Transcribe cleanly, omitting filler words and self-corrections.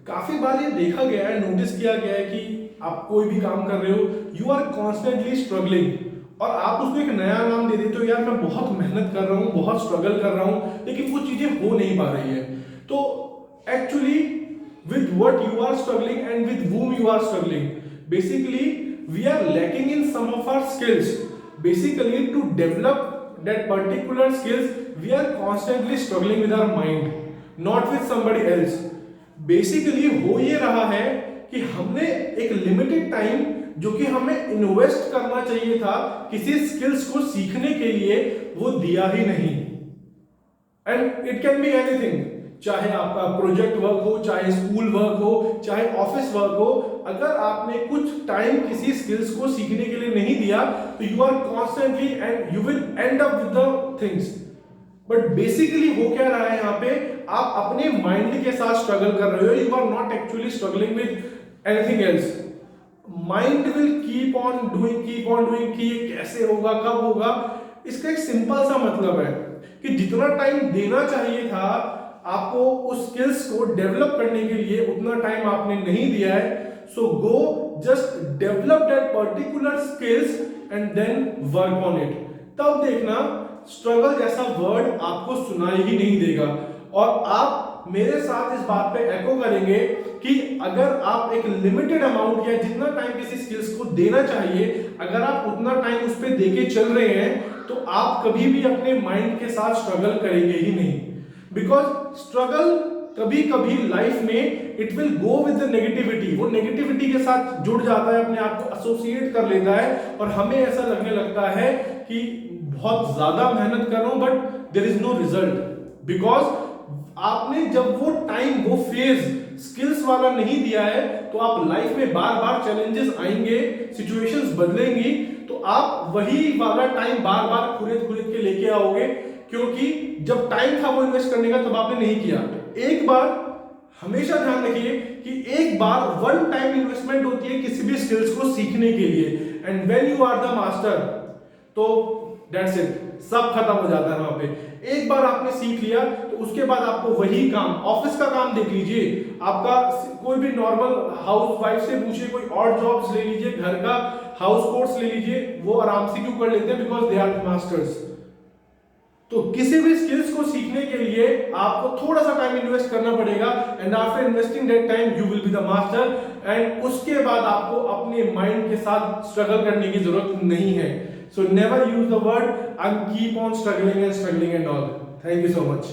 काफी बार ये देखा गया है, नोटिस किया गया है कि आप कोई भी काम कर रहे हो, यू आर कॉन्स्टेंटली स्ट्रगलिंग और आप उसको एक नया नाम दे देते हो, यार मैं बहुत मेहनत कर रहा हूँ, बहुत स्ट्रगल कर रहा हूँ, लेकिन वो चीजें हो नहीं पा रही है। तो actually with what you are struggling and with whom you are struggling, basically we are lacking in some of our skills. Basically to develop that particular skills we are constantly struggling with our mind, not with somebody else. Basically हो ये रहा है कि हमने एक limited time जो कि हमें इन्वेस्ट करना चाहिए था किसी स्किल्स को सीखने के लिए, वो दिया ही नहीं। And it can be anything, चाहे आपका प्रोजेक्ट वर्क हो, चाहे स्कूल वर्क हो, चाहे ऑफिस वर्क हो, अगर आपने कुछ टाइम किसी स्किल्स को सीखने के लिए नहीं दिया तो you are constantly and you will end up with the things. But basically हो क्या रहा है यहाँ पे, आप अपने माइंड के साथ स्ट्रगल कर रहे हो, you are not actually struggling with anything else. Mind will keep on doing कि ये कैसे होगा, कब होगा। इसका एक सिंपल सा मतलब है कि जितना टाइम देना चाहिए था आपको उस स्किल्स को डेवलप करने के लिए, उतना टाइम आपने नहीं दिया है। So go just develop that particular skills and then work on it. तब देखना स्ट्रगल जैसा वर्ड आपको सुनाई ही नहीं देगा। और आप मेरे साथ इस बात पे एको करेंगे कि अगर आप एक लिमिटेड अमाउंट या जितना टाइम किसी स्किल्स को देना चाहिए, अगर आप उतना टाइम उस पर देके चल रहे हैं तो आप कभी भी अपने माइंड के साथ स्ट्रगल करेंगे ही नहीं। बिकॉज स्ट्रगल कभी कभी लाइफ में it will go with the negativity, वो नेगेटिविटी के साथ जुड़ जाता है, अपने आप को एसोसिएट कर लेता है और हमें ऐसा लगने लगता है कि बहुत ज्यादा मेहनत कर रहा हूं but there is no result. Because आपने जब वो टाइम, वो फेज स्किल्स वाला नहीं दिया है तो आप लाइफ में बार बार चैलेंजेस आएंगे, सिचुएशंस बदलेंगी, तो आप वही वाला टाइम बार बार खुरेद के लेके आओगे, क्योंकि जब टाइम था वो इन्वेस्ट करने का तब आपने नहीं किया। एक बार हमेशा ध्यान रखिए कि एक बार वन टाइम इन्वेस्टमेंट होती है किसी भी स्किल्स को सीखने के लिए, and when you are the master तो दैट्स इट, सब खत्म हो जाता है वहां पे। एक बार आपने सीख लिया तो उसके बाद आपको वही काम, ऑफिस का काम देख लीजिए, आपका कोई भी नॉर्मल हाउस वाइफ से पूछिए, कोई और जॉब्स ले लीजिए, घर का हाउस कोर्स ले लीजिए, वो आराम से क्यों कर लेते हैं, बिकॉज दे आर मास्टर्स। तो किसी भी स्किल्स को सीखने के लिए आपको थोड़ा सा टाइम इन्वेस्ट करना पड़ेगा, and after investing that time you will be the master, and उसके बाद आपको अपने माइंड के साथ स्ट्रगल करने की जरूरत नहीं है। So never use the word I keep on struggling and all. Thank you so much.